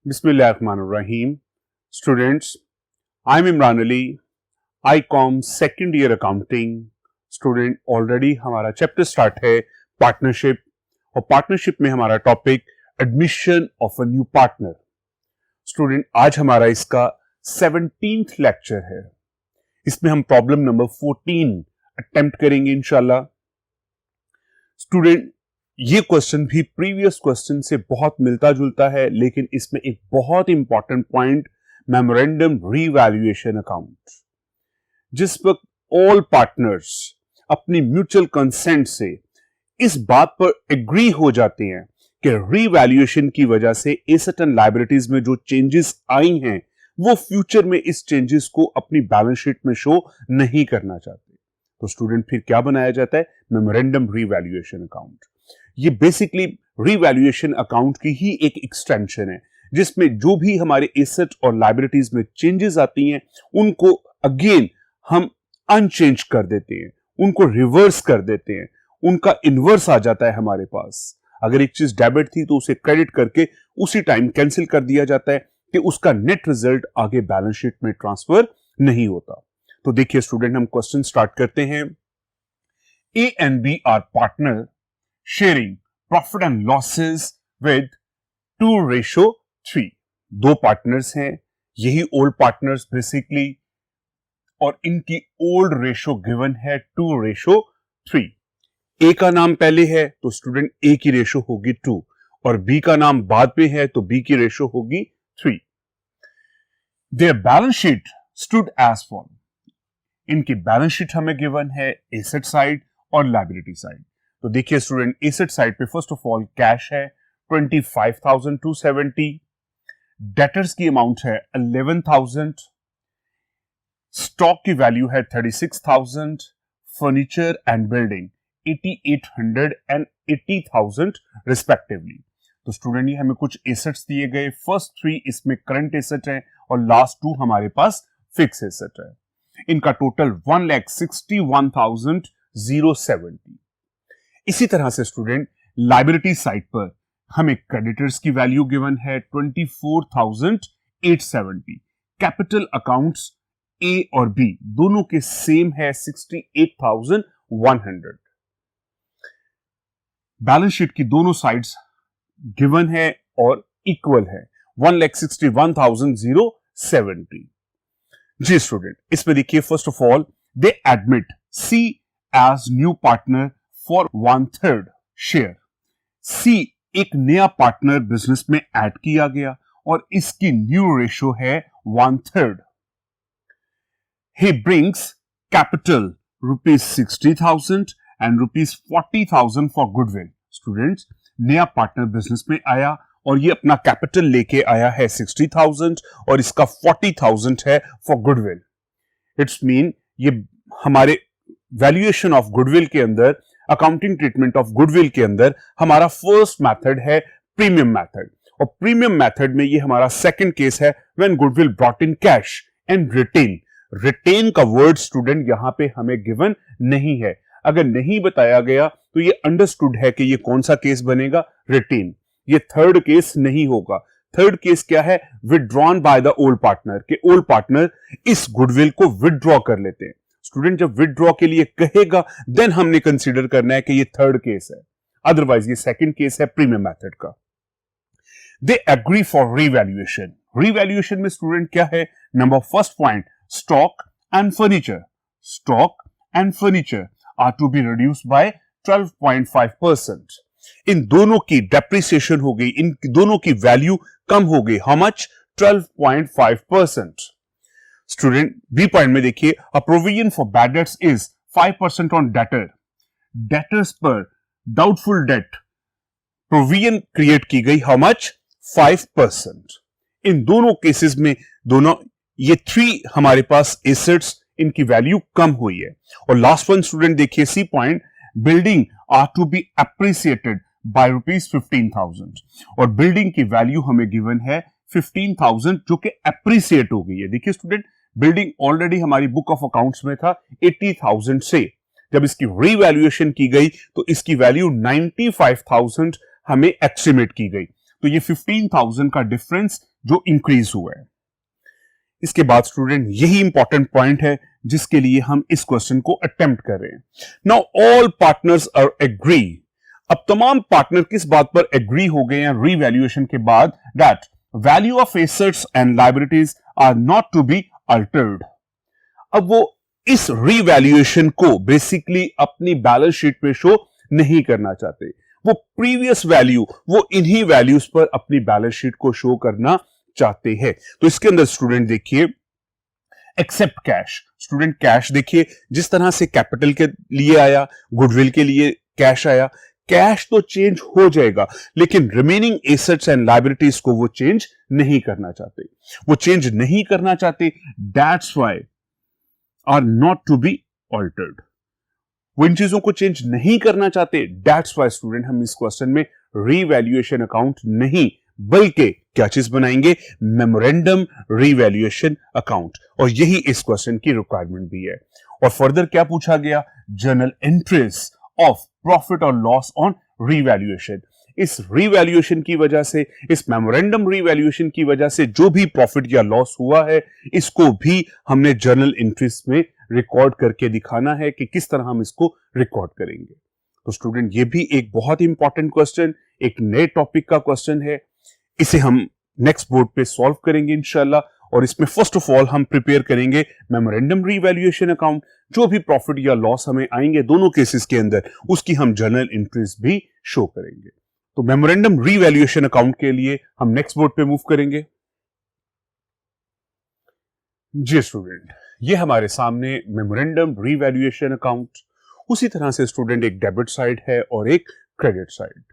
बिस्मिल्लाहिर्रहमानिर्रहीम। Students, I am Imran Ali, ICOM second year accounting student. Already हमारा chapter start है partnership, और पार्टनरशिप में हमारा topic admission of a new partner. Student, आज हमारा इसका 17th लेक्चर है। इसमें हम प्रॉब्लम नंबर 14 अटेम्प्ट करेंगे इंशाल्लाह। स्टूडेंट, ये क्वेश्चन भी प्रीवियस क्वेश्चन से बहुत मिलता जुलता है, लेकिन इसमें एक बहुत important point, memorandum revaluation account, जिस पर ऑल पार्टनर्स अपनी म्यूचुअल कंसेंट से इस बात पर एग्री हो जाते हैं कि रीवैल्यूएशन की वजह से एसेट एंड लायबिलिटीज में जो चेंजेस आई हैं वो फ्यूचर में इस चेंजेस को अपनी बैलेंस शीट में शो नहीं करना चाहते। तो स्टूडेंट, फिर क्या बनाया जाता है? Memorandum revaluation account. ये बेसिकली रीवैल्यूएशन अकाउंट की ही एक एक्सटेंशन है, जिसमें जो भी हमारे एसेट और लायबिलिटीज में चेंजेस आती हैं उनको अगेन हम अनचेंज कर देते हैं, उनको रिवर्स कर देते हैं, उनका इनवर्स आ जाता है हमारे पास। अगर एक चीज डेबिट थी तो उसे क्रेडिट करके उसी टाइम कैंसिल कर दिया जाता है कि उसका नेट रिजल्ट आगे बैलेंस शीट में ट्रांसफर नहीं होता। तो देखिए स्टूडेंट, हम क्वेश्चन स्टार्ट करते हैं। A and B are partner sharing profit and losses with 2:3। दो पार्टनर्स हैं, यही ओल्ड पार्टनर्स बेसिकली, और इनकी ओल्ड रेशो गिवन है 2:3। ए का नाम पहले है तो स्टूडेंट ए की रेशो होगी 2, और बी का नाम बाद में है तो बी की रेशो होगी 3। Their balance sheet stood as follow. इनकी बैलेंस शीट हमें गिवन है एसेट साइड और लायबिलिटी साइड। तो देखिए स्टूडेंट, एसेट साइड पे फर्स्ट ऑफ ऑल कैश है 25,270, डेटर्स की अमाउंट है 11,000, स्टॉक की वैल्यू है 36,000, furniture and building 8,800 and 80,000 respectively. तो स्टूडेंट, ये हमें कुछ एसेट्स दिए गए, फर्स्ट 3 इसमें करंट एसेट है और लास्ट 2 हमारे पास फिक्स एसेट है। इनका टोटल 1,61,070। इसी तरह से स्टूडेंट, लायबिलिटी साइड पर हमें क्रेडिटर्स की वैल्यू गिवन है 24,870। कैपिटल अकाउंट्स ए और बी दोनों के सेम है 68,100। बैलेंस शीट की दोनों साइड्स गिवन है और इक्वल है 1,61,070। जी स्टूडेंट, इसमें देखिए first of all they admit C as new partner for 1/3 share. C एक नया पार्टनर बिजनेस में ऐड किया गया और इसकी न्यू रेशो है 1/3। He brings capital ₹60,000 and ₹40,000 for goodwill. Students, नया पार्टनर बिजनेस में आया और ये अपना कैपिटल लेके आया है 60,000 और इसका 40,000 है फॉर गुडविल। इट्स मीन ये हमारे वैल्यूएशन ऑफ गुडविल के अंदर, अकाउंटिंग ट्रीटमेंट ऑफ गुडविल के अंदर हमारा फर्स्ट मेथड है प्रीमियम मेथड, और प्रीमियम मेथड में ये हमारा सेकंड केस है when goodwill brought in cash and retain. Retain का वर्ड स्टूडेंट यहां पे हमें गिवन नहीं है। अगर नहीं बताया गया तो ये अंडरस्टूड है कि ये कौन सा केस बनेगा, रिटेन। ये थर्ड केस नहीं होगा। थर्ड केस क्या है? Withdrawn by the old partner, के ओल्ड पार्टनर इस गुडविल को विदड्रॉ कर लेते हैं। स्टूडेंट, जब विदड्रॉ के लिए कहेगा देन हमने कंसीडर करना है कि ये थर्ड केस है, अदरवाइज ये सेकंड केस है प्रीमियम मेथड का। They agree for revaluation. Revaluation में स्टूडेंट क्या है? Number first point, stock and furniture. Stock and furniture are to be reduced by 12.5%. इन दोनों की डेप्रिसिएशन हो गई, इन दोनों की वैल्यू कम हो गई। How much? 12.5%. Student, B point में देखिए, a provision for bad debts is 5% on debtor. Debtors पर डाउटफुल डेट प्रोविजन क्रिएट की गई। How much? 5%. इन दोनों केसेस में दोनों ये 3 हमारे पास एसेट्स, इनकी वैल्यू कम हुई है। और लास्ट वन स्टूडेंट देखिए, C point, building are to be appreciated by ₹15,000, और बिल्डिंग की वैल्यू हमें गिवन है 15,000 जो कि अप्रिसिएट हो गई है। देखिए स्टूडेंट, बिल्डिंग ऑलरेडी हमारी बुक ऑफ अकाउंट्स में था 80,000 से, जब इसकी रीवैल्यूएशन की गई तो इसकी वैल्यू 95,000 हमें एस्टिमेट की गई। तो ये 15,000 का डिफरेंस जो इंक्रीज हुआ है। इसके बाद स्टूडेंट यही इंपॉर्टेंट पॉइंट है जिसके लिए हम इस क्वेश्चन को अटेम्प्ट कर रहे हैं। Now all partners are agree. अब तमाम पार्टनर किस बात पर एग्री हो गए हैं रीवैल्यूएशन के बाद, that value of assets and liabilities are not to be altered. अब वो इस रीवैल्यूएशन को बेसिकली अपनी बैलेंस शीट पे शो नहीं करना चाहते, वो प्रीवियस वैल्यू, वो इन्हीं वैल्यूज पर अपनी बैलेंस शीट को शो करना चाहते हैं। तो इसके अंदर स्टूडेंट देखिए एक्सेप्ट कैश। स्टूडेंट कैश देखिए जिस तरह से कैपिटल के लिए आया, गुडविल के लिए कैश आया, कैश तो चेंज हो जाएगा लेकिन रिमेनिंग एसेट्स एंड लायबिलिटीज को वो चेंज नहीं करना चाहते, वो चेंज नहीं करना चाहते, that's why are not to be altered. वो इन चीजों को चेंज नहीं करना चाहते, दैट्स व्हाई स्टूडेंट हम इस क्वेश्चन में रीवैल्यूएशन अकाउंट नहीं बल्कि क्या चीज बनाएंगे, मेमोरेंडम रीवैल्यूएशन अकाउंट। और यही इस क्वेश्चन की रिक्वायरमेंट भी है। और फर्दर क्या पूछा गया, जर्नल एंट्रीज ऑफ प्रॉफिट और लॉस ऑन रीवैल्यूएशन। इस रीवैल्यूएशन की वजह से, इस मेमोरेंडम रीवैल्यूएशन की वजह से जो भी प्रॉफिट या लॉस हुआ है इसको भी हमने जर्नल एंट्रीज में रिकॉर्ड करके दिखाना है कि किस तरह हम इसको रिकॉर्ड करेंगे। तो स्टूडेंट ये भी एक बहुत ही इंपॉर्टेंट क्वेश्चन, एक नए टॉपिक का क्वेश्चन है। इसे हम नेक्स्ट बोर्ड पे सॉल्व करेंगे इंशाल्लाह। और इसमें फर्स्ट ऑफ ऑल हम प्रिपेयर करेंगे मेमोरेंडम रीवैल्यूएशन अकाउंट। जो भी प्रॉफिट या लॉस हमें आएंगे दोनों केसेस के अंदर उसकी हम जर्नल एंट्रीज भी शो करेंगे। तो मेमोरेंडम रीवैल्यूएशन अकाउंट के लिए हम नेक्स्ट बोर्ड पे मूव करेंगे। जी स्टूडेंट, ये हमारे सामने मेमोरेंडम रीवैल्यूएशन अकाउंट, उसी तरह से स्टूडेंट एक डेबिट साइड है और एक credit side.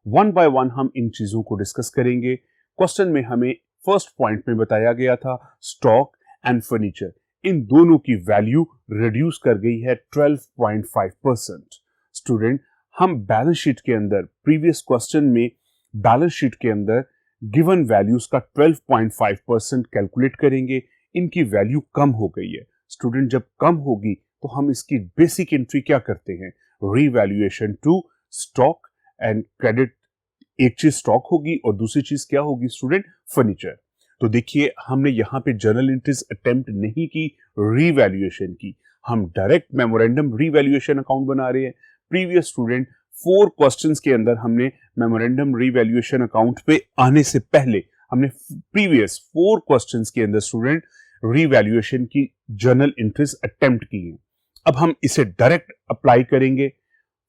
One by one हम इन चीजों को डिस्कस करेंगे। क्वेश्चन में हमें फर्स्ट पॉइंट में बताया गया था स्टॉक एंड फर्नीचर, इन दोनों की वैल्यू रिड्यूस कर गई है 12.5%। स्टूडेंट हम बैलेंस शीट के अंदर, प्रीवियस क्वेश्चन में बैलेंस शीट के अंदर गिवन वैल्यूज का 12.5% कैलकुलेट करेंगे। इनकी वैल्यू कम हो गई है। स्टूडेंट जब कम होगी तो हम इसकी बेसिक एंट्री क्या करते हैं, revaluation to stock and credit. एक चीज स्टॉक होगी और दूसरी चीज क्या होगी स्टूडेंट, फर्नीचर। तो देखिए हमने यहां पे जर्नल एंट्रीज अटेम्प्ट नहीं की रीवैल्यूएशन की, हम डायरेक्ट मेमोरेंडम रीवैल्यूएशन अकाउंट बना रहे हैं। प्रीवियस स्टूडेंट 4 क्वेश्चंस के अंदर हमने मेमोरेंडम रीवैल्यूएशन अकाउंट पे आने से पहले हमने प्रीवियस 4 क्वेश्चंस के अंदर स्टूडेंट रीवैल्यूएशन की जर्नल एंट्रीज अटेम्प्ट की हैं। अब हम इसे डायरेक्ट अप्लाई करेंगे।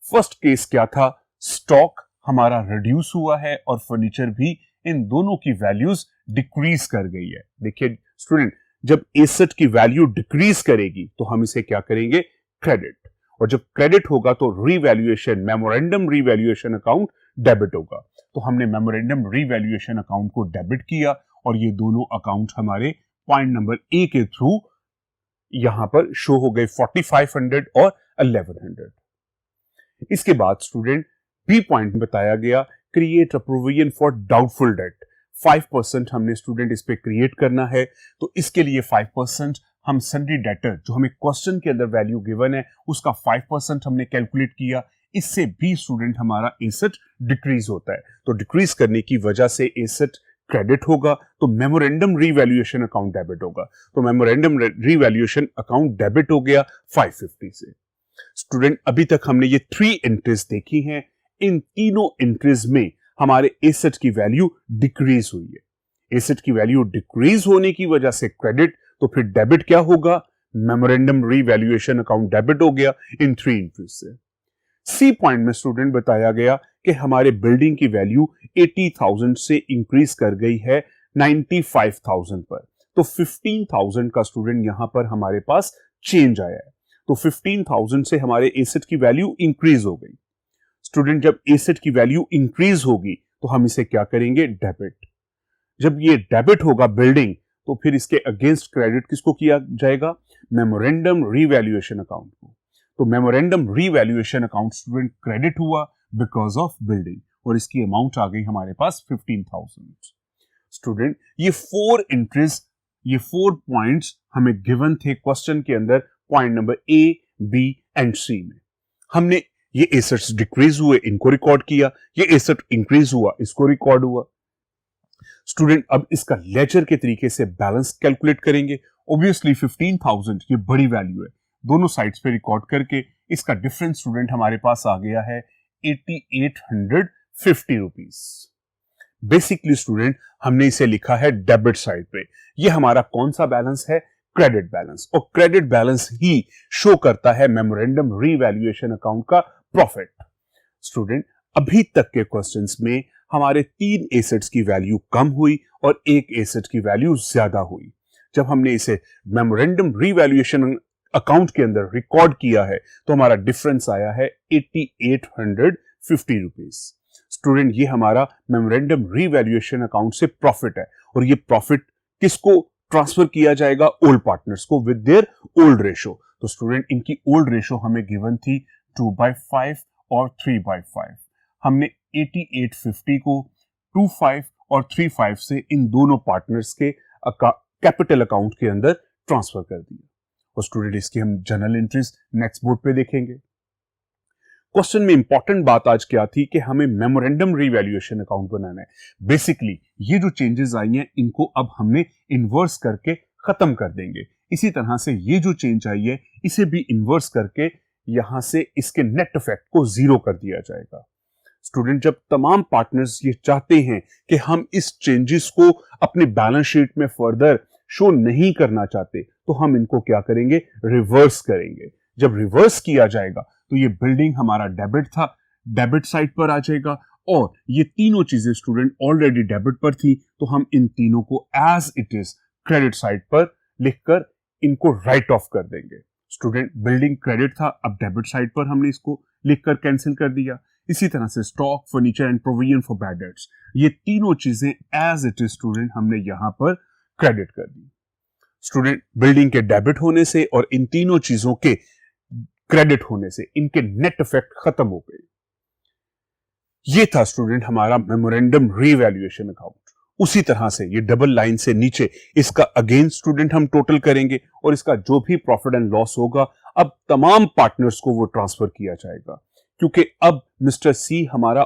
फर्स्ट केस क्या था, स्टॉक हमारा रिड्यूस हुआ है और फर्नीचर भी, इन दोनों की वैल्यूज डिक्रीज कर गई है। देखिए स्टूडेंट जब एसेट की वैल्यू डिक्रीज करेगी तो हम इसे क्या करेंगे, क्रेडिट। और जब क्रेडिट होगा तो revaluation, memorandum revaluation account debit होगा। तो हमने मेमोरेंडम रीवैल्यूएशन अकाउंट को डेबिट किया और ये दोनों अकाउंट हमारे पॉइंट नंबर ए के थ्रू यहां पर शो हो गए 4500 और 1100। इसके बाद स्टूडेंट बी पॉइंट में बताया गया create a provision for doubtful debt. 5% हमने स्टूडेंट इस पे क्रिएट करना है। तो इसके लिए 5% हम सन्ड्री डेटर, जो हमें क्वेश्चन के अंदर वैल्यू गिवन है उसका 5% हमने कैलकुलेट किया। इससे भी स्टूडेंट हमारा एसेट डिक्रीज होता है। तो डिक्रीज करने की वजह से एसेट क्रेडिट होगा तो मेमोरेंडम रीवैल्यूएशन अकाउंट डेबिट होगा। तो मेमोरेंडम रीवैल्यूएशन अकाउंट डेबिट हो गया 550 से। स्टूडेंट अभी तक हमने ये 3 एंट्रीज देखी हैं। इन तीनों एंट्रीज में हमारे एसेट की वैल्यू डिक्रीज हुई है। एसेट की वैल्यू डिक्रीज होने की वजह से क्रेडिट, तो फिर डेबिट क्या होगा, मेमोरेंडम रीवैल्यूएशन अकाउंट डेबिट हो गया इन 3 एंट्रीज से। सी पॉइंट में स्टूडेंट बताया गया कि हमारे बिल्डिंग की वैल्यू 80,000 से इंक्रीज कर गई है 95,000 पर। तो 15,000 का स्टूडेंट यहां पर हमारे पास चेंज आया है। तो 15,000 से हमारे एसेट की वैल्यू इंक्रीज हो गई। स्टूडेंट जब एसेट की वैल्यू इंक्रीज होगी तो हम इसे क्या करेंगे, डेबिट। जब ये डेबिट होगा बिल्डिंग, तो फिर इसके अगेंस्ट क्रेडिट किसको किया जाएगा, मेमोरेंडम रीवैल्यूएशन अकाउंट को। तो memorandum revaluation account student credit हुआ बिकॉज ऑफ बिल्डिंग और इसकी अमाउंट आ गई हमारे पास 15,000। स्टूडेंट ये 4 एंट्रीज, ये 4 पॉइंट्स हमें गिवन थे क्वेश्चन के अंदर point number A, B and C में। हमने ये एसेट्स डिक्रीज हुए, इनको रिकॉर्ड किया, ये एसेट इंक्रीज हुआ, इसको रिकॉर्ड हुआ। स्टूडेंट अब इसका लेजर के तरीके से बैलेंस कैलकुलेट करेंगे। ऑब्वियसली 15,000 ये बड़ी वैल्यू है, दोनों साइड्स पे रिकॉर्ड करके इसका डिफरेंस स्टूडेंट हमारे पास आ गया है 8850 रुपीस। बेसिकली स्टूडेंट हमने इसे लिखा है डेबिट साइड पे। ये हमारा कौन सा बैलेंस है? Credit balance. और क्रेडिट बैलेंस ही शो करता है मेमोरेंडम रीवैल्यूएशन अकाउंट का प्रॉफिट। स्टूडेंट अभी तक के क्वेश्चंस में हमारे 3 एसेट्स की वैल्यू कम हुई और एक एसेट की वैल्यू ज्यादा हुई। जब हमने इसे मेमोरेंडम रीवैल्यूएशन अकाउंट के अंदर रिकॉर्ड किया है तो हमारा डिफरेंस आया है 8850 रुपीस। स्टूडेंट ये हमारा मेमोरेंडम रीवैल्यूएशन अकाउंट से प्रॉफिट है और ये प्रॉफिट किसको ट्रांसफर किया जाएगा? ओल्ड पार्टनर्स को विद देयर ओल्ड रेशो। तो स्टूडेंट इनकी ओल्ड रेशो हमें गिवन थी 2/5 और 3/5। हमने 8850 को 25 और 35 से इन दोनों पार्टनर्स के कैपिटल अकाउंट के अंदर ट्रांसफर कर दिया। और स्टूडेंट इसकी हम जर्नल एंट्रीज नेक्स्ट बोर्ड पे देखेंगे। क्वेश्चन में इंपॉर्टेंट बात आज क्या थी कि हमें मेमोरेंडम रीवैल्यूएशन अकाउंट बनाना है। बेसिकली ये जो चेंजेस आई हैं इनको अब हमने इन्वर्स करके खत्म कर देंगे। इसी तरह से ये जो चेंज आई है इसे भी इन्वर्स करके यहां से इसके नेट इफेक्ट को जीरो कर दिया जाएगा। स्टूडेंट जब तमाम पार्टनर्स ये चाहते हैं कि हम इस चेंजेस को अपने बैलेंस शीट में फर्दर शो नहीं करना चाहते तो हम इनको क्या करेंगे? रिवर्स करेंगे। जब रिवर्स किया जाएगा तो ये बिल्डिंग हमारा डेबिट था, डेबिट साइड पर आ जाएगा और ये तीनों चीजें स्टूडेंट ऑलरेडी डेबिट पर थी तो हम इन तीनों को as it is credit side पर लिखकर इनको राइट ऑफ कर देंगे। स्टूडेंट बिल्डिंग क्रेडिट था, अब डेबिट साइड पर हमने इसको लिखकर कैंसिल कर दिया। इसी तरह से stock, furniture and provision for bad dates, ये तीनों चीजें एज इट इज स्टूडेंट हमने यहां पर क्रेडिट कर दी। स्टूडेंट बिल्डिंग के डेबिट होने से और इन तीनों चीजों के क्रेडिट होने से इनके नेट इफेक्ट खत्म हो गए। ये था स्टूडेंट हमारा मेमोरेंडम रीवैल्यूएशन अकाउंट। उसी तरह से ये डबल लाइन से नीचे इसका अगेन स्टूडेंट हम टोटल करेंगे और इसका जो भी प्रॉफिट एंड लॉस होगा अब तमाम पार्टनर्स को वो ट्रांसफर किया जाएगा, क्योंकि अब मिस्टर सी हमारा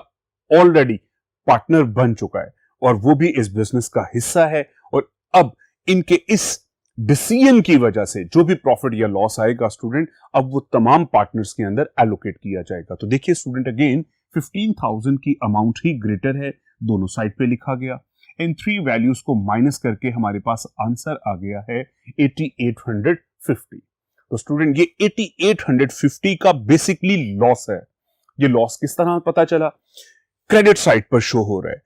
ऑलरेडी पार्टनर बन चुका है और वो भी इस बिजनेस का हिस्सा है। और अब इनके इस डिसीजन की वजह से जो भी प्रॉफिट या लॉस आएगा स्टूडेंट अब वो तमाम पार्टनर्स के अंदर एलोकेट किया जाएगा। तो देखिए स्टूडेंट अगेन 15,000 की अमाउंट ही ग्रेटर है, दोनों साइड पे लिखा गया। इन 3 वैल्यूज को माइनस करके हमारे पास आंसर आ गया है 8850। तो स्टूडेंट ये 8850 का बेसिकली लॉस है। ये लॉस किस तरह पता चला? क्रेडिट साइड पर शो हो रहा है।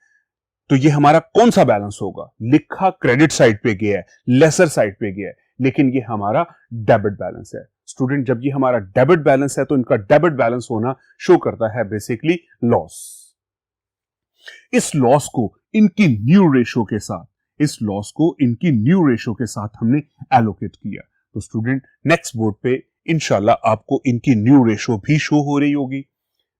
तो ये हमारा कौन सा बैलेंस होगा? लिखा क्रेडिट साइड पे गया है, लेसर साइड पे गया है, लेकिन ये हमारा डेबिट बैलेंस है। स्टूडेंट जब ये हमारा डेबिट बैलेंस है तो इनका डेबिट बैलेंस होना शो करता है बेसिकली लॉस। इस लॉस को इनकी न्यू रेशो के साथ, इस लॉस को इनकी न्यू रेशो के साथ हमने एलोकेट किया। तो स्टूडेंट नेक्स्ट बोर्ड पे इंशाल्लाह आपको इनकी न्यू रेशो भी शो हो रही होगी।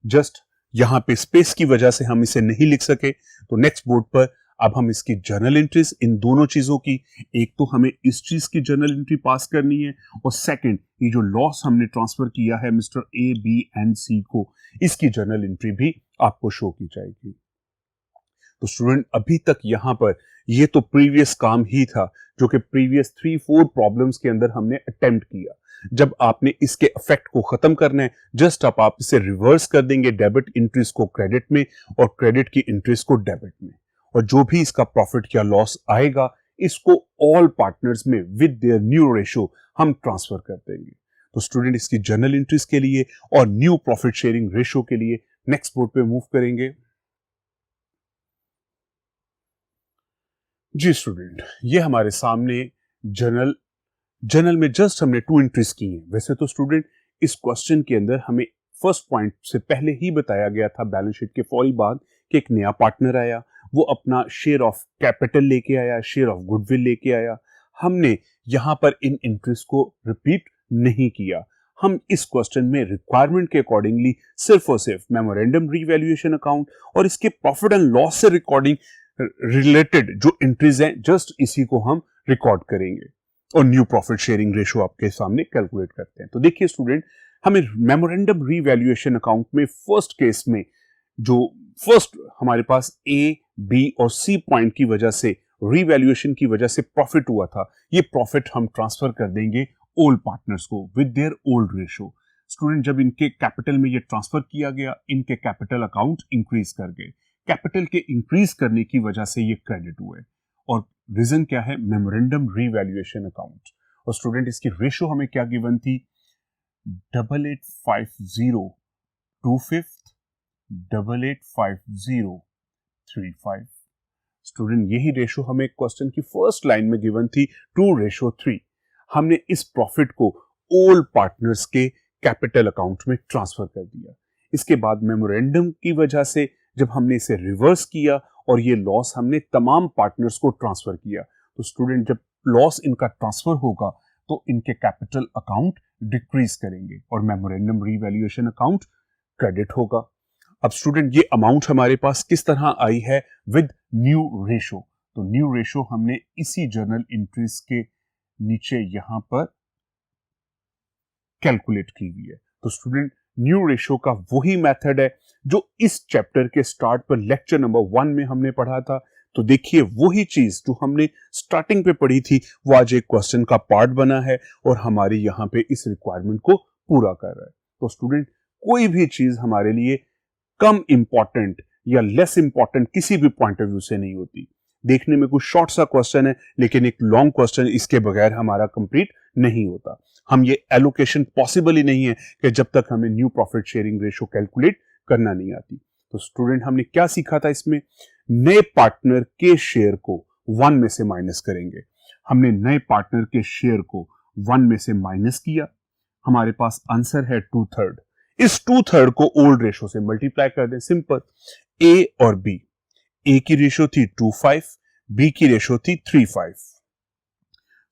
जस्ट यहां पे स्पेस की वजह से हम इसे नहीं लिख सके, तो नेक्स्ट बोर्ड पर अब हम इसकी जर्नल एंट्रीज इन दोनों चीजों की, एक तो हमें इस चीज की जर्नल एंट्री पास करनी है और सेकंड ये जो लॉस हमने ट्रांसफर किया है मिस्टर ए, बी एंड सी को, इसकी जर्नल एंट्री भी आपको शो की जाएगी। तो स्टूडेंट अभी तक यहां पर ये तो प्रीवियस काम ही था जो कि प्रीवियस 3-4 प्रॉब्लम्स के अंदर हमने अटेम्प्ट किया। जब आपने इसके इफेक्ट को खत्म करना है जस्ट आप इसे रिवर्स कर देंगे डेबिट इंट्रीज को क्रेडिट में और क्रेडिट की इंट्रीज को डेबिट में, और जो भी इसका प्रॉफिट या लॉस आएगा इसको ऑल पार्टनर्स में विद देयर न्यू रेशो हम ट्रांसफर कर देंगे। तो स्टूडेंट इसकी जर्नल एंट्रीज के लिए और न्यू प्रॉफिट शेयरिंग रेशो के लिए नेक्स्ट बोर्ड पे मूव करेंगे। जी स्टूडेंट, ये हमारे सामने जर्नल में जस्ट हमने 2 एंट्रीज की हैं। वैसे तो स्टूडेंट इस क्वेश्चन के अंदर हमें फर्स्ट पॉइंट से पहले ही बताया गया था बैलेंस शीट के फौरी बाद कि एक नया पार्टनर आया, वो अपना शेयर ऑफ कैपिटल लेके आया, शेयर ऑफ गुडविल लेके आया। हमने यहां पर इन एंट्रीज को रिपीट नहीं किया। हम इस क्वेश्चन में रिक्वायरमेंट के अकॉर्डिंगली सिर्फ और सिर्फ मेमोरेंडम रीवैल्यूएशन अकाउंट और इसके प्रॉफिट एंड लॉस से रिकॉर्डिंग रिलेटेड जो एंट्रीज हैं जस्ट इसी को हम रिकॉर्ड करेंगे और न्यू प्रॉफिट शेयरिंग रेशो आपके सामने कैलकुलेट करते हैं। तो देखिए स्टूडेंट, हमें मेमोरेंडम रीवैल्यूएशन अकाउंट में फर्स्ट केस में जो फर्स्ट हमारे पास ए, बी और सी पॉइंट की वजह से रीवैल्यूएशन की वजह से प्रॉफिट हुआ था, ये प्रॉफिट हम ट्रांसफर कर देंगे ओल्ड पार्टनर्स को with their old ratio. Student, जब इनके कैपिटल में ये ट्रांसफर किया गया, इनके कैपिटल अकाउंट इंक्रीज कर गए। कैपिटल के इंक्रीज करने की वजह से ये क्रेडिट हुए और रीजन क्या है? Memorandum revaluation account. और स्टूडेंट, इसकी रेशो हमें क्या गिवन थी? 8850 2/5 8850 3/5। स्टूडेंट, यही रेशो हमें क्वेश्चन की फर्स्ट लाइन में गिवन थी 2:3। हमने इस प्रॉफिट को ओल्ड पार्टनर्स के कैपिटल अकाउंट में ट्रांसफर कर दिया। इसके बाद मेमोरेंडम की वजह से जब हमने इसे रिवर्स किया और ये लॉस हमने तमाम पार्टनर्स को ट्रांसफर किया, तो स्टूडेंट, जब लॉस इनका ट्रांसफर होगा तो इनके कैपिटल अकाउंट डिक्रीज करेंगे और मेमोरेंडम रीवैल्यूएशन अकाउंट क्रेडिट होगा। अब स्टूडेंट, ये अमाउंट हमारे पास किस तरह आई है? With new ratio. तो न्यू रेशो हमने इसी जर्नल एंट्रीज के नीचे यहां पर कैलकुलेट की हुई है। तो स्टूडेंट, न्यू रेशो का वही मेथड है जो इस चैप्टर के स्टार्ट पर लेक्चर नंबर 1 में हमने पढ़ा था। तो देखिए, वही चीज जो हमने स्टार्टिंग पे पढ़ी थी वो आज एक क्वेश्चन का पार्ट बना है और हमारी यहां पे इस रिक्वायरमेंट को पूरा कर रहा है। तो स्टूडेंट, कोई भी चीज हमारे लिए कम इंपॉर्टेंट या लेस इंपॉर्टेंट किसी भी पॉइंट ऑफ व्यू से नहीं होती। देखने में कुछ शॉर्ट सा क्वेश्चन है, लेकिन एक लॉन्ग क्वेश्चन इसके बगैर हमारा कंप्लीट नहीं होता। हम ये एलोकेशन पॉसिबल ही नहीं है कि जब तक हमें new profit sharing ratio calculate करना नहीं आती। तो स्टूडेंट, हमने क्या सीखा था इसमें? नए पार्टनर के शेयर को 1 में से माइनस करेंगे। हमने नए पार्टनर के शेयर को 1 में से माइनस किया, हमारे पास आंसर है 2/3। इस 2/3 को ओल्ड रेशो से मल्टीप्लाई कर दें, सिंपल। ए और बी, ए की रेशो थी 2/5, बी की रेशो थी 3/5।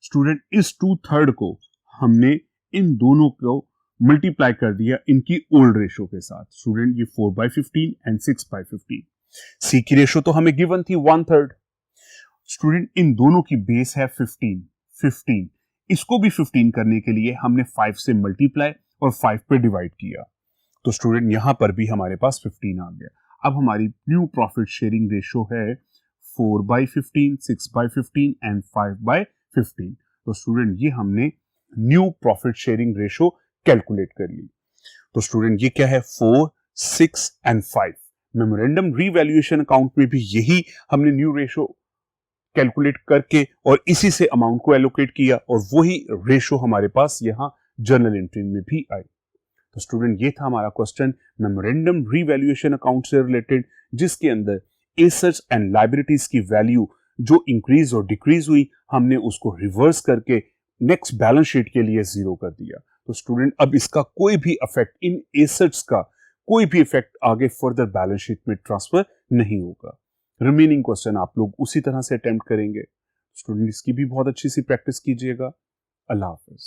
स्टूडेंट, इस 2/3 को हमने इन दोनों को मल्टीप्लाई कर दिया इनकी ओल्ड रेशो के साथ। स्टूडेंट, ये 4/15 एंड 6/15। सी की रेशो तो हमें गिवन थी 1/3। स्टूडेंट, इन दोनों की बेस है 15। इसको भी 15 करने के लिए हमने 5 से मल्टीप्लाई और 5 पे डिवाइड किया। तो स्टूडेंट, यहां पर भी हमारे पास 15 आ गया। अब हमारी न्यू प्रॉफिट शेयरिंग रेशो है 4/15, 6/15 एंड 5/15। तो स्टूडेंट, ये हमने new profit sharing ratio calculate कर ली। तो स्टूडेंट, ये क्या है? 4, 6 एंड 5। मेमोरेंडम रीवैल्यूएशन अकाउंट में भी यही हमने न्यू रेशो कैलकुलेट करके और इसी से अमाउंट को एलोकेट किया और वही रेशो हमारे पास यहां जर्नल एंट्री में भी आई। तो स्टूडेंट, ये था हमारा क्वेश्चन मेमोरेंडम रीवैल्यूएशन अकाउंट से रिलेटेड, जिसके अंदर एसेट्स एंड लायबिलिटीज की वैल्यू जो इंक्रीज और डिक्रीज हुई, हमने उसको रिवर्स करके नेक्स्ट बैलेंस शीट के लिए 0 कर दिया। तो स्टूडेंट, अब इसका कोई भी इफेक्ट, इन एसेट्स का कोई भी इफेक्ट आगे फर्दर बैलेंस शीट में ट्रांसफर नहीं होगा। रिमेनिंग क्वेश्चन आप लोग उसी तरह से अटेम्प्ट करेंगे। स्टूडेंट, इसकी भी बहुत अच्छी सी प्रैक्टिस कीजिएगा। अल्लाह हाफिज।